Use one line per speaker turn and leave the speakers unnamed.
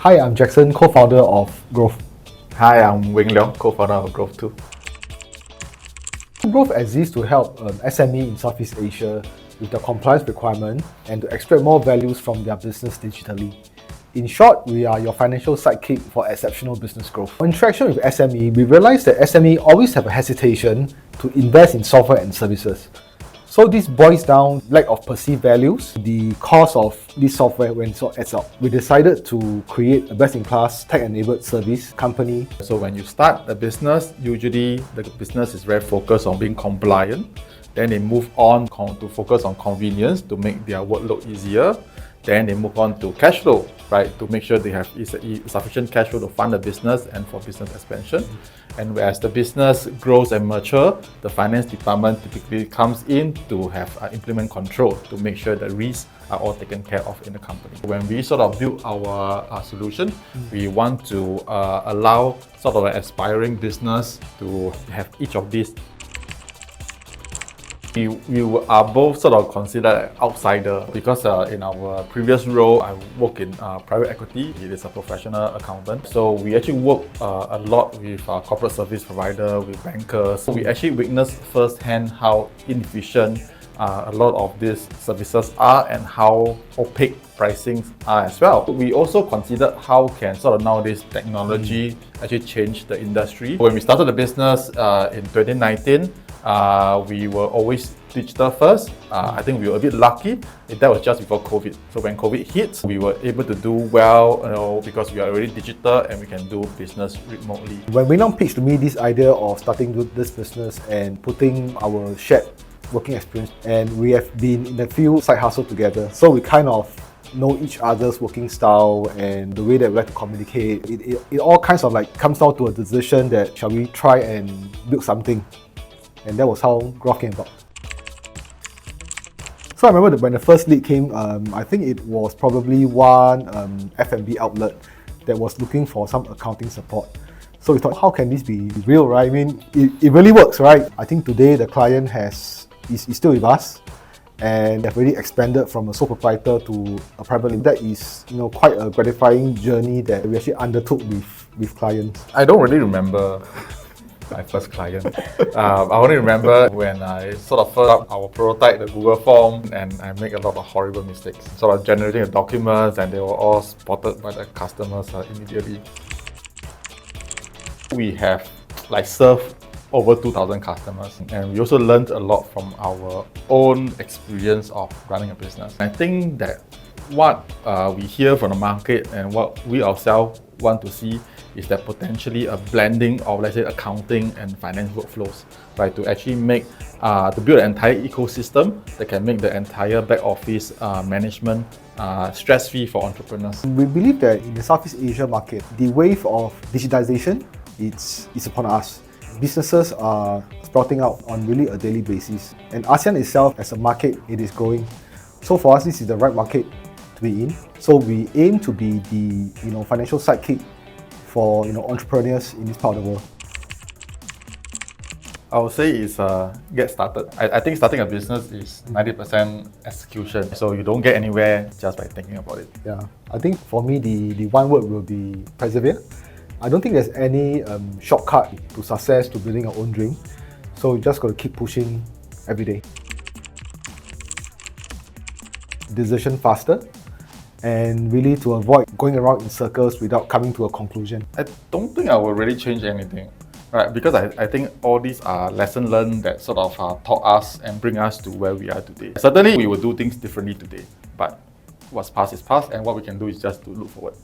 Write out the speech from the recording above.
Hi, I'm Jackson, co-founder of Grof.
Hi, I'm Weng Leong, co-founder of Grof too.
Grof exists to help SME in Southeast Asia with the compliance requirement and to extract more values from their business digitally. In short, we are your financial sidekick for exceptional business growth. On interaction with SME, we realized that SME always have a hesitation to invest in software and services. So this boils down lack of perceived values, the cost of this software when it adds up. We decided to create a best-in-class tech-enabled service company.
So when you start a business, usually the business is very focused on being compliant. Then they move on to focus on convenience to make their workload easier. Then they move on to cash flow, right, to make sure they have sufficient cash flow to fund the business and for business expansion. And as the business grows and mature, the finance department typically comes in to have implement control to make sure the risks are all taken care of in the company. When we sort of build our solution, we want to allow sort of an aspiring business to have each of these. We are both sort of considered outsider because in our previous role, I work in private equity. It is a professional accountant. So we actually work a lot with corporate service provider, with bankers. So we actually witnessed firsthand how inefficient a lot of these services are and how opaque pricings are as well. We also considered how can sort of nowadays technology actually change the industry. When we started the business in 2019, we were always digital first. I think we were a bit lucky. That was just before COVID. So when COVID hit, we were able to do well, because we are already digital and we can do business remotely.
When Weng Leong pitched to me this idea of starting this business and putting our shared working experience, and we have been in a few side hustle together, so we kind of know each other's working style and the way that we like to communicate. It all kinds of like comes down to a decision that shall we try and build something. And that was how Grof came about. So I remember that when the first lead came, I think it was probably one F&B outlet that was looking for some accounting support. So we thought, how can this be real, right? I mean, it really works, right? I think today the client is still with us, and they've really expanded from a sole proprietor to a private limited. That is, quite a gratifying journey that we actually undertook with clients.
I don't really remember my first client. I only remember when I sort of filled up our prototype, the Google form, and I make a lot of horrible mistakes. Sort of generating the documents, and they were all spotted by the customers immediately. We have served over 2,000 customers, and we also learned a lot from our own experience of running a business. I think that what we hear from the market and what we ourselves want to see is that potentially a blending of, let's say, accounting and finance workflows, right, to actually to build an entire ecosystem that can make the entire back office management stress-free for entrepreneurs.
We believe that in the Southeast Asia market, the wave of digitization is upon us. Businesses are sprouting out on really a daily basis, and ASEAN itself as a market, it is growing. So for us, this is the right market to be in. So we aim to be the financial sidekick for entrepreneurs in this part of the world.
I would say it's get started. I think starting a business is 90% execution. So you don't get anywhere just by thinking about it.
Yeah, I think for me the one word will be persevere. I don't think there's any shortcut to success, to building our own dream. So you just got to keep pushing every day. Decision faster, and really to avoid going around in circles without coming to a conclusion.
I don't think I will really change anything, right? Because I think all these are lessons learned that sort of taught us and bring us to where we are today. Certainly, we will do things differently today, but what's past is past, and what we can do is just to look forward.